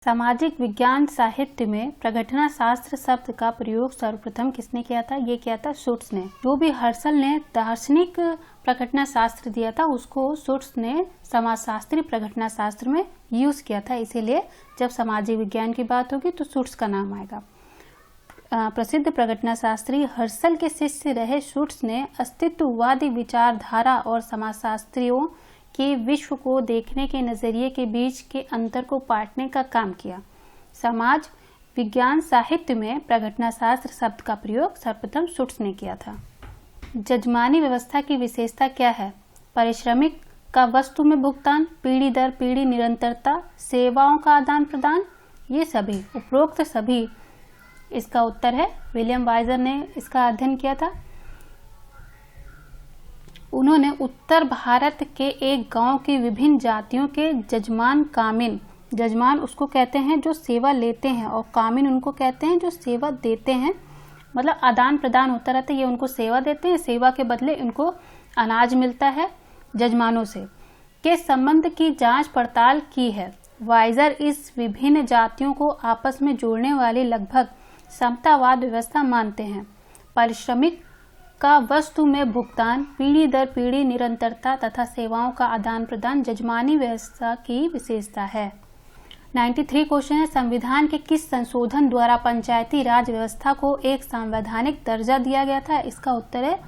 सामाजिक विज्ञान साहित्य में प्रघटना शास्त्र शब्द का प्रयोग सर्वप्रथम किसने किया था? ये किया था शुट्स ने। जो भी हर्शल ने दार्शनिक प्रघटना शास्त्र दिया था उसको शुट्स ने समाजशास्त्री प्रघटना शास्त्र में यूज किया था। इसीलिए जब सामाजिक विज्ञान की बात होगी तो शुट्स का नाम आएगा। प्रसिद्ध प्रघटना शास्त्री हर्शल के शिष्य रहे शुट्स ने अस्तित्ववादी विचारधारा और समाजशास्त्रियों के विश्व को देखने के नजरिए के बीच के अंतर को पाटने का काम किया। समाज विज्ञान साहित्य में प्रघटना शास्त्र शब्द का प्रयोग सर्वप्रथम शुट्स ने किया था। जजमानी व्यवस्था की विशेषता क्या है? पारिश्रमिक का वस्तु में भुगतान, पीढ़ी दर पीढ़ी निरंतरता, सेवाओं का आदान प्रदान, ये सभी उपरोक्त सभी। इसका उत्तर है विलियम वाइजर ने इसका अध्ययन किया था। उन्होंने उत्तर भारत के एक गांव की विभिन्न जातियों के जजमान कामिन, जजमान उसको कहते हैं जो सेवा लेते हैं और कामिन उनको कहते हैं जो सेवा देते हैं, मतलब आदान प्रदान होता रहता है। ये उनको सेवा देते हैं, सेवा के बदले इनको अनाज मिलता है जजमानों से, के संबंध की जांच पड़ताल की है। वाइजर इस विभिन्न जातियों को आपस में जोड़ने वाली लगभग समतावाद व्यवस्था मानते हैं। पारिश्रमिक का वस्तु में भुगतान, पीढ़ी दर पीढ़ी निरंतरता तथा सेवाओं का आदान प्रदान जजमानी व्यवस्था की विशेषता है। 93 क्वेश्चन है, संविधान के किस संशोधन द्वारा पंचायती राज व्यवस्था को एक संवैधानिक दर्जा दिया गया था? इसका उत्तर है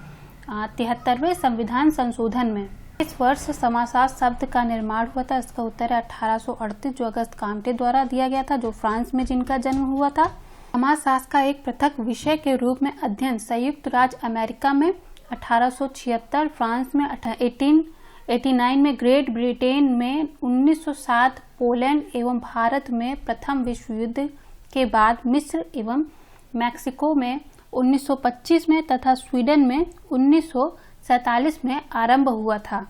73वें संविधान संशोधन में। इस वर्ष समाजशास्त्र शब्द का निर्माण हुआ था? इसका उत्तर है 1838, जो अगस्त काम्टे द्वारा दिया गया था, जो फ्रांस में जिनका जन्म हुआ था। समाजशास्त्र का एक पृथक विषय के रूप में अध्ययन संयुक्त राज्य अमेरिका में 1876, फ्रांस में 1889 में, ग्रेट ब्रिटेन में 1907, पोलैंड एवं भारत में प्रथम विश्व युद्ध के बाद मिस्र एवं मैक्सिको में 1925 में तथा स्वीडन में 1947 में आरंभ हुआ था।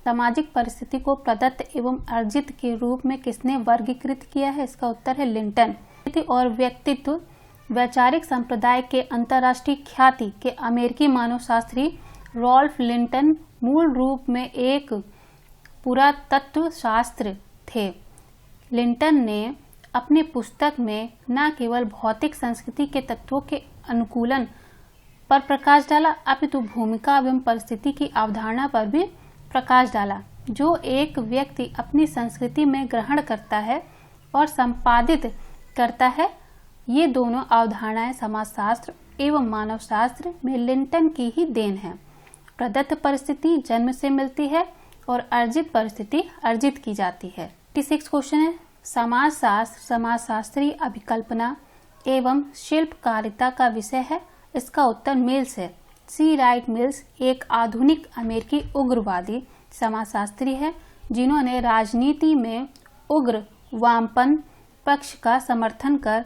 सामाजिक परिस्थिति को प्रदत्त एवं अर्जित के रूप में किसने वर्गीकृत किया है? इसका उत्तर है लिंटन। और व्यक्तित्व वैचारिक संप्रदाय के अंतर्राष्ट्रीय ख्याति के अमेरिकी मानवशास्त्री रॉल्फ लिंटन मूल रूप में एक पुरातत्व शास्त्र थे। लिंटन ने अपनी पुस्तक में न केवल भौतिक संस्कृति के तत्वों के अनुकूलन पर प्रकाश डाला, अपितु भूमिका एवं परिस्थिति की अवधारणा पर भी प्रकाश डाला, जो एक व्यक्ति अपनी संस्कृति में ग्रहण करता है और संपादित करता है। ये दोनों अवधारणाएं समाजशास्त्र एवं मानवशास्त्र में लिंटन की ही देन है। प्रदत्त परिस्थिति जन्म से मिलती है और अर्जित परिस्थिति अर्जित की जाती है। 36 क्वेश्चन है, समाजशास्त्र समाजशास्त्रीय अभिकल्पना एवं शिल्पकारिता का विषय है? इसका उत्तर मिल्स है। सी राइट मिल्स एक आधुनिक अमेरिकी उग्रवादी समाजशास्त्री है, जिन्होंने राजनीति में उग्र वामपंथ पक्ष का समर्थन कर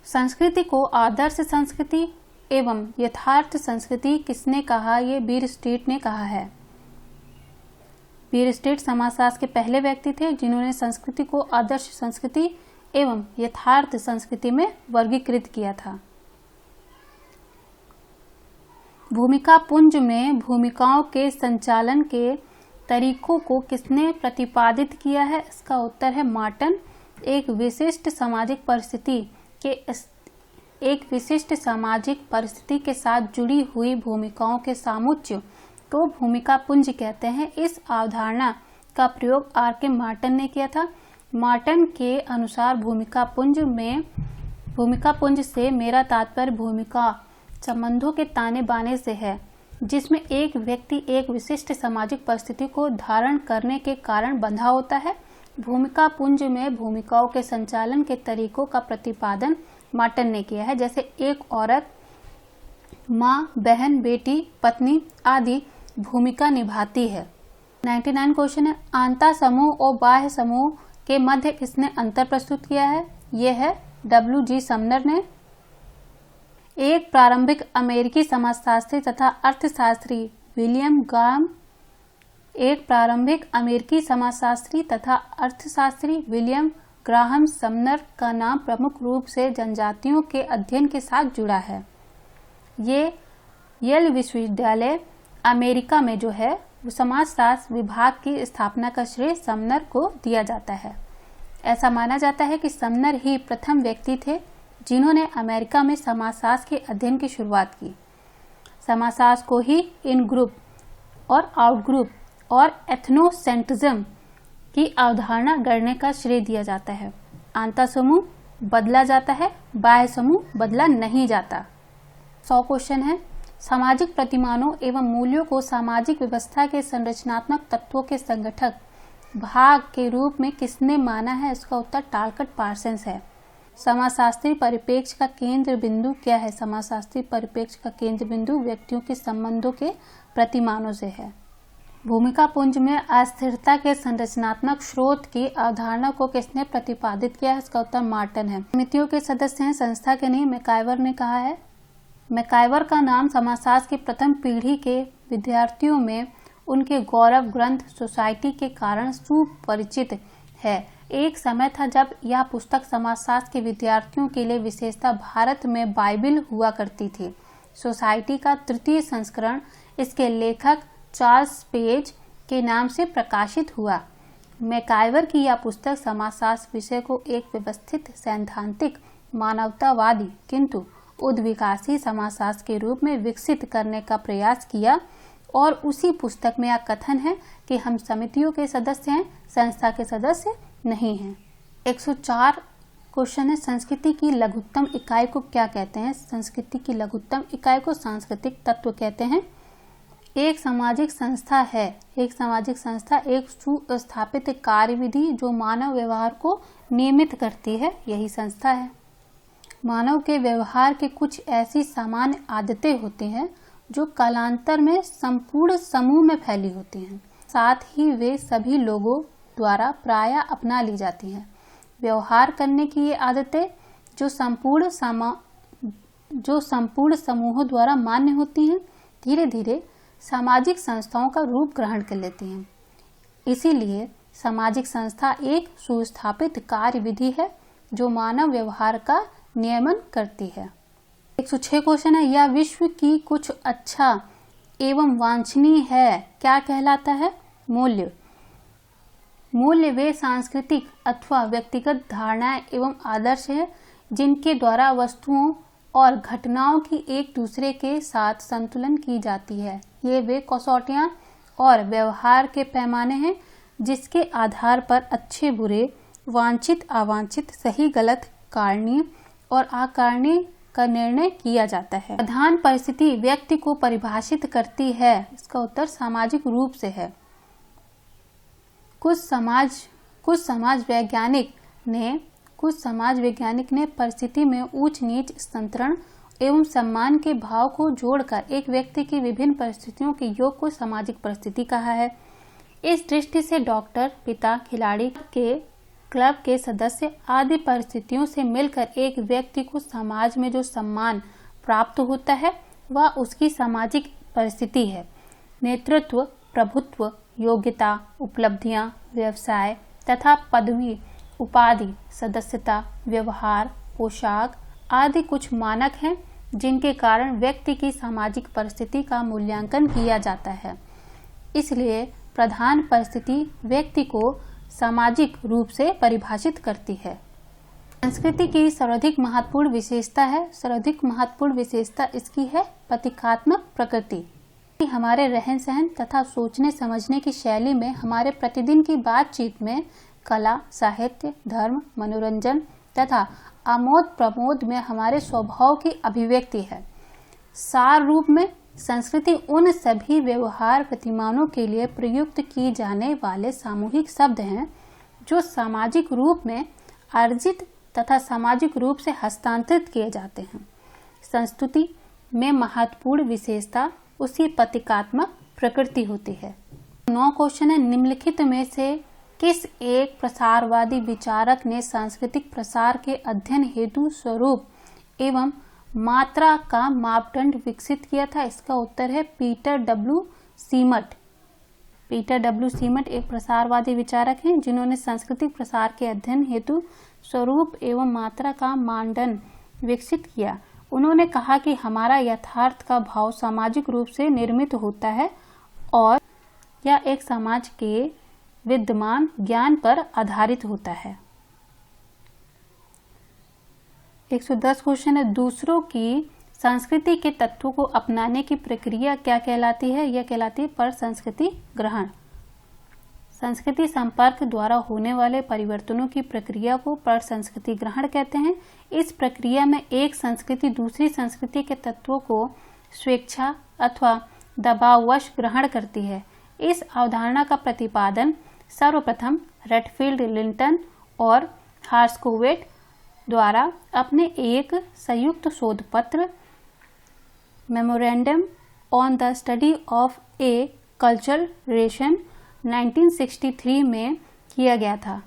संस्कृति को आदर्श संस्कृति एवं यथार्थ संस्कृति किसने कहा? ये बीर स्ट्रीट ने कहा है। बीर स्ट्रीट समाजशास्त्र के पहले व्यक्ति थे जिन्होंने संस्कृति को आदर्श संस्कृति एवं यथार्थ संस्कृति में वर्गीकृत किया था। भूमिका पुंज में भूमिकाओं के संचालन के तरीकों को किसने प्रतिपादित किया है? इसका उत्तर है मार्टन। एक विशिष्ट सामाजिक परिस्थिति के साथ जुड़ी हुई भूमिकाओं के सामुच्चय को भूमिका पुंज कहते हैं। इस अवधारणा का प्रयोग आर.के. मार्टन ने किया था। मार्टन के अनुसार भूमिका पुंज से मेरा तात्पर्य भूमिका संबंधों के ताने बाने से है, जिसमें एक व्यक्ति एक विशिष्ट सामाजिक परिस्थिति को धारण करने के कारण बंधा होता है। भूमिका पुंज में भूमिकाओं के संचालन के तरीकों का प्रतिपादन मार्टन ने किया है, जैसे एक औरत माँ, बहन, बेटी, पत्नी आदि भूमिका निभाती है। 99 क्वेश्चन है, आंतः समूह और बाह्य समूह के मध्य किसने अंतर प्रस्तुत किया है? यह है W.G. समनर ने। एक प्रारंभिक अमेरिकी समाजशास्त्री तथा अर्थशास्त्री विलियम ग्राहम समनर का नाम प्रमुख रूप से जनजातियों के अध्ययन के साथ जुड़ा है। ये येल विश्वविद्यालय अमेरिका में जो है वो समाजशास्त्र विभाग की स्थापना का श्रेय समनर को दिया जाता है। ऐसा माना जाता है कि समनर ही प्रथम व्यक्ति थे जिन्होंने अमेरिका में समाजशास्त्र के अध्ययन की शुरुआत की। समाजशास्त्र को ही इन ग्रुप और आउट ग्रुप और एथनोसेंट्रिज्म की अवधारणा गढ़ने का श्रेय दिया जाता है। आंतः समूह बदला जाता है, बाह्य समूह बदला नहीं जाता। 100 क्वेश्चन है। सामाजिक प्रतिमानों एवं मूल्यों को सामाजिक व्यवस्था के संरचनात्मक तत्वों के संगठक भाग के रूप में किसने माना है? इसका उत्तर टालकट पार्सन्स है। समाजशास्त्री परिप्रेक्ष्य का केंद्र बिंदु क्या है? समाजशास्त्री परिप्रेक्ष्य का केंद्र बिंदु व्यक्तियों के संबंधों के प्रतिमानों से है। भूमिका पुंज में अस्थिरता के संरचनात्मक स्रोत की अवधारणा को किसने प्रतिपादित किया है? इसका उत्तर मार्टन है। समितियों के सदस्य हैं, संस्था के नहीं, मैकाइवर ने कहा है। मैकाइवर का नाम समाजशास्त्र की प्रथम पीढ़ी के विद्यार्थियों में उनके गौरव ग्रंथ सोसाइटी के कारण सुपरिचित है। एक समय था जब यह पुस्तक समाजशास्त्र के विद्यार्थियों के लिए विशेषतः भारत में बाइबिल हुआ करती थी। सोसाइटी का तृतीय संस्करण इसके लेखक चार्ल्स पेज के नाम से प्रकाशित हुआ। मैकाइवर की यह पुस्तक समाजशास्त्र विषय को एक व्यवस्थित, सैद्धांतिक, मानवतावादी किंतु उद्विकासी समाजशास्त्र के रूप में विकसित करने का प्रयास किया और उसी पुस्तक में यह कथन है कि हम समितियों के सदस्य हैं, संस्था के सदस्य नहीं हैं। 104 क्वेश्चन है। संस्कृति की लघुत्तम इकाई को क्या कहते हैं? संस्कृति की लघुत्तम इकाई को सांस्कृतिक तत्व कहते हैं। एक सामाजिक संस्था है। एक सामाजिक संस्था एक सुस्थापित कार्यविधि जो मानव व्यवहार को नियमित करती है, यही संस्था है। मानव के व्यवहार के कुछ ऐसी सामान्य आदतें होती हैं जो कालांतर में संपूर्ण समूह में फैली होती हैं, साथ ही वे सभी लोगों द्वारा प्रायः अपना ली जाती हैं। व्यवहार करने की ये आदतें जो संपूर्ण समूहों द्वारा मान्य होती हैं, धीरे धीरे सामाजिक संस्थाओं का रूप ग्रहण कर लेती हैं। इसीलिए सामाजिक संस्था एक सुस्थापित कार्यविधि है जो मानव व्यवहार का नियमन करती है। 106 क्वेश्चन है। यह विश्व की कुछ अच्छा एवं वांछनीय है, क्या कहलाता है? मूल्य। मूल्य वे सांस्कृतिक अथवा व्यक्तिगत धारणाएं एवं आदर्श है जिनके द्वारा वस्तुओं और घटनाओं की एक दूसरे के साथ संतुलन की जाती है। ये वे कसौटियां और व्यवहार के पैमाने हैं जिसके आधार पर अच्छे बुरे, वांछित अवांछित, सही गलत, कारणीय और अकारणीय का निर्णय किया जाता है। प्रधान परिस्थिति व्यक्ति को परिभाषित करती है। इसका उत्तर सामाजिक रूप से है। कुछ समाज वैज्ञानिक ने परिस्थिति में ऊंच नीच, संतरण एवं सम्मान के भाव को जोड़कर एक व्यक्ति की विभिन्न परिस्थितियों के योग को सामाजिक परिस्थिति कहा है। इस दृष्टि से डॉक्टर, पिता, खिलाड़ी के क्लब के सदस्य आदि परिस्थितियों से मिलकर एक व्यक्ति को समाज में जो सम्मान प्राप्त होता है वह उसकी सामाजिक परिस्थिति है। नेतृत्व, प्रभुत्व, योग्यता, उपलब्धियां, व्यवसाय तथा पदवी, उपाधि, सदस्यता, व्यवहार, पोशाक आदि कुछ मानक हैं जिनके कारण व्यक्ति की सामाजिक परिस्थिति का मूल्यांकन किया जाता है। इसलिए प्रधान परिस्थिति व्यक्ति को सामाजिक रूप से परिभाषित करती है। संस्कृति की सर्वाधिक महत्वपूर्ण विशेषता है। सर्वाधिक महत्वपूर्ण विशेषता इसकी है प्रतीकात्मक प्रकृति। हमारे रहन सहन तथा सोचने समझने की शैली में, हमारे प्रतिदिन की बातचीत में कला, साहित्य, धर्म, मनोरंजन तथा आमोद प्रमोद में हमारे स्वभाव की अभिव्यक्ति है। सार रूप में संस्कृति उन सभी व्यवहार प्रतिमानों के लिए प्रयुक्त की जाने वाले सामूहिक शब्द हैं जो सामाजिक रूप में अर्जित तथा सामाजिक रूप से हस्तांतरित किए जाते हैं। संस्कृति में महत्वपूर्ण विशेषता उसी प्रतीकात्मक प्रकृति होती है। 9 क्वेश्चन है। निम्नलिखित में से किस एक प्रसारवादी विचारक ने सांस्कृतिक प्रसार के अध्ययन हेतु स्वरूप एवं मात्रा का मापदंड विकसित किया था? इसका उत्तर है पीटर डब्ल्यू सीमट। पीटर डब्ल्यू सीमट एक प्रसारवादी विचारक हैं जिन्होंने सांस्कृतिक प्रसार के अध्ययन हेतु स्वरूप एवं मात्रा का मानदंड विकसित किया। उन्होंने कहा कि हमारा यथार्थ का भाव सामाजिक रूप से निर्मित होता है और यह एक समाज के विद्यमान ज्ञान पर आधारित होता है। 110 क्वेश्चन है, दूसरों की संस्कृति के तत्वों को अपनाने की प्रक्रिया क्या कहलाती है? यह कहलाती है पर संस्कृति ग्रहण। संस्कृति संपर्क द्वारा होने वाले परिवर्तनों की प्रक्रिया को पर संस्कृति ग्रहण कहते हैं। इस प्रक्रिया में एक संस्कृति दूसरी संस्कृति के तत्वों को स्वेच्छा अथवा दबाववश ग्रहण करती है। इस अवधारणा का प्रतिपादन सर्वप्रथम रेडफील्ड, लिंटन और हार्स्कोवेट द्वारा अपने एक संयुक्त शोध पत्र memorandum on the study of a cultural relation 1963 में किया गया था।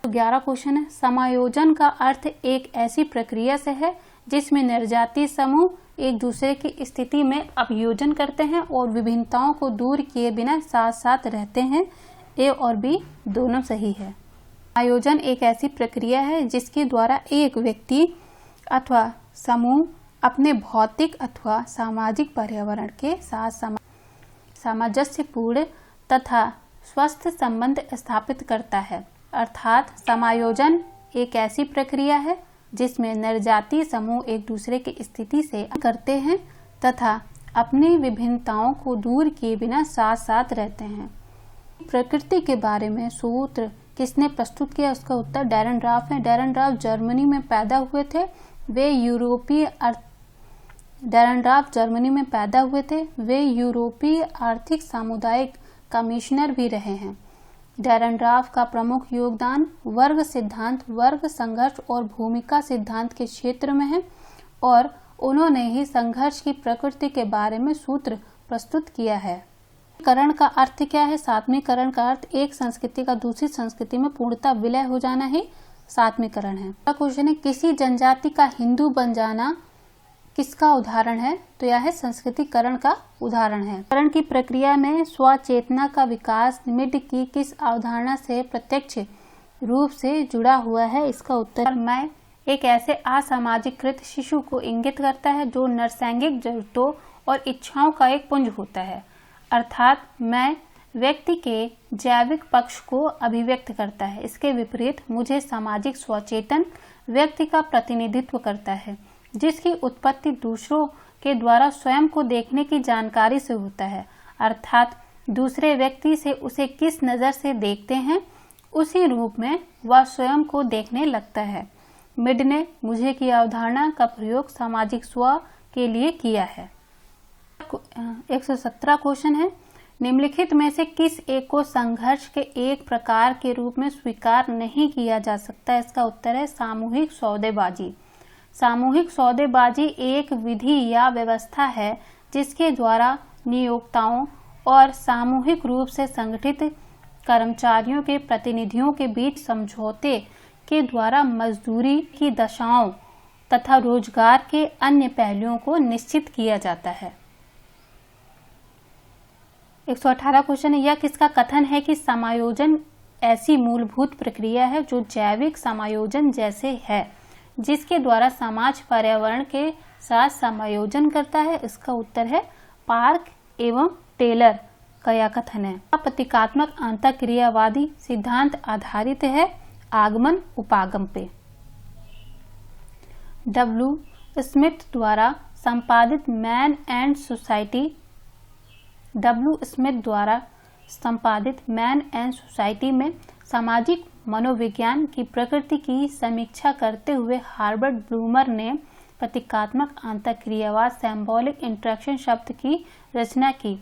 11 क्वेश्चन है, समायोजन का अर्थ एक ऐसी प्रक्रिया से है जिसमें निर्जातीय समूह एक दूसरे की स्थिति में अभियोजन करते हैं और विभिन्नताओं को दूर किए बिना साथ साथ रहते हैं। ए और बी दोनों सही है। समायोजन एक ऐसी प्रक्रिया है जिसके द्वारा एक व्यक्ति अथवा समूह अपने भौतिक अथवा सामाजिक पर्यावरण के साथ सामंजस्यपूर्ण तथा स्वस्थ संबंध स्थापित करता है। अर्थात समायोजन एक ऐसी प्रक्रिया है जिसमें निर्जातीय समूह एक दूसरे की स्थिति से करते हैं तथा अपनी विभिन्नताओं को दूर किए बिना साथ साथ रहते हैं। प्रकृति के बारे में सूत्र किसने प्रस्तुत किया? उसका उत्तर डेरेनराफ है। डेरेनराफ जर्मनी में पैदा हुए थे। वे यूरोपीय आर्थिक सामुदायिक कमिश्नर भी रहे हैं। डेरेनराफ का प्रमुख योगदान वर्ग सिद्धांत, वर्ग संघर्ष और भूमिका सिद्धांत के क्षेत्र में है और उन्होंने ही संघर्ष की प्रकृति के बारे में सूत्र प्रस्तुत किया है। करण का अर्थ क्या है? सात्मीकरण का अर्थ एक संस्कृति का दूसरी संस्कृति में पूर्णतः विलय हो जाना ही सात्मीकरण है। क्वेश्चन है, किसी जनजाति का हिंदू बन जाना किसका उदाहरण है? तो यह है संस्कृतिकरण का उदाहरण है। करण की प्रक्रिया में स्वचेतना का विकास मिड की किस अवधारणा से प्रत्यक्ष रूप से जुड़ा हुआ है? इसका उत्तर मैं एक ऐसे असामाजिकृत शिशु को इंगित करता है जो नैसर्गिक जरूरतों और इच्छाओं का एक पुंज होता है। अर्थात मैं व्यक्ति के जैविक पक्ष को अभिव्यक्त करता है। इसके विपरीत मुझे सामाजिक स्वचेतन व्यक्ति का प्रतिनिधित्व करता है जिसकी उत्पत्ति दूसरों के द्वारा स्वयं को देखने की जानकारी से होता है। अर्थात दूसरे व्यक्ति से उसे किस नज़र से देखते हैं उसी रूप में वह स्वयं को देखने लगता है। मिड ने मुझे की अवधारणा का प्रयोग सामाजिक स्व के लिए किया है। 117 क्वेश्चन है, निम्नलिखित में से किस एक को संघर्ष के एक प्रकार के रूप में स्वीकार नहीं किया जा सकता? इसका उत्तर है सामूहिक सौदेबाजी। सामूहिक सौदेबाजी एक विधि या व्यवस्था है जिसके द्वारा नियोक्ताओं और सामूहिक रूप से संगठित कर्मचारियों के प्रतिनिधियों के बीच समझौते के द्वारा मजदूरी की दशाओं तथा रोजगार के अन्य पहलुओं को निश्चित किया जाता है। 118 क्वेश्चन है, यह किसका कथन है कि समायोजन ऐसी मूलभूत प्रक्रिया है जो जैविक समायोजन जैसे है जिसके द्वारा समाज पर्यावरण के साथ समायोजन करता है? इसका उत्तर है पार्क एवं टेलर का यह कथन है। प्रतीकात्मक अंतःक्रियावादी सिद्धांत आधारित है आगमन उपागम पे। डब्ल्यू स्मिथ द्वारा संपादित मैन एंड सोसाइटी में सामाजिक मनोविज्ञान की प्रकृति की समीक्षा करते हुए हार्बर्ट ब्लूमर ने प्रतीकात्मक अंतःक्रियावाद सिंबॉलिक इंटरेक्शन शब्द की रचना की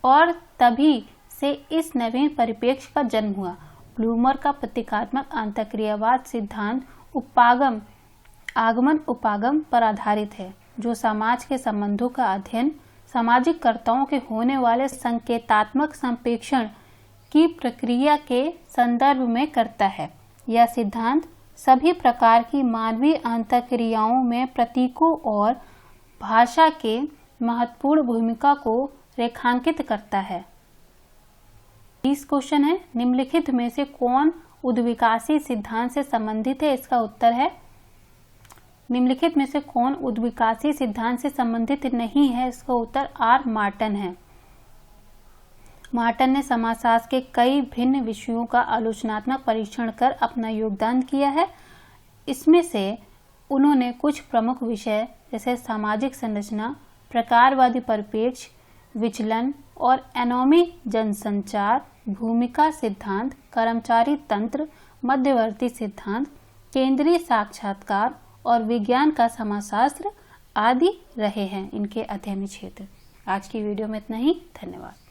और तभी से इस नवीन परिप्रेक्ष्य का जन्म हुआ। ब्लूमर का प्रतीकात्मक अंतःक्रियावाद सिद्धांत आगमन उपागम पर आधारित है जो समाज के संबंधों का अध्ययन सामाजिक कर्ताओं के होने वाले संकेतात्मक संप्रेषण की प्रक्रिया के संदर्भ में करता है। यह सिद्धांत सभी प्रकार की मानवीय अंतःक्रियाओं में प्रतीकों और भाषा के महत्वपूर्ण भूमिका को रेखांकित करता है। 20 क्वेश्चन है, निम्नलिखित में से कौन उद्विकासी सिद्धांत से संबंधित है? इसका उत्तर है निम्नलिखित में से कौन उद्विकासी सिद्धांत से संबंधित नहीं है? इसका उत्तर आर मार्टन है। मार्टन ने समाजशास्त्र के कई भिन्न विषयों का आलोचनात्मक परीक्षण कर अपना योगदान किया है। इसमें से उन्होंने कुछ प्रमुख विषय जैसे सामाजिक संरचना, प्रकारवादी परिप्रेक्ष्य, विचलन और एनोमी जनसंचार, भूमिका सिद्धांत, कर्मचारी तंत्र, मध्यवर्ती सिद्धांत, केंद्रीय साक्षात्कार और विज्ञान का समाजशास्त्र आदि रहे हैं इनके अध्ययन क्षेत्र। आज की वीडियो में इतना ही। धन्यवाद।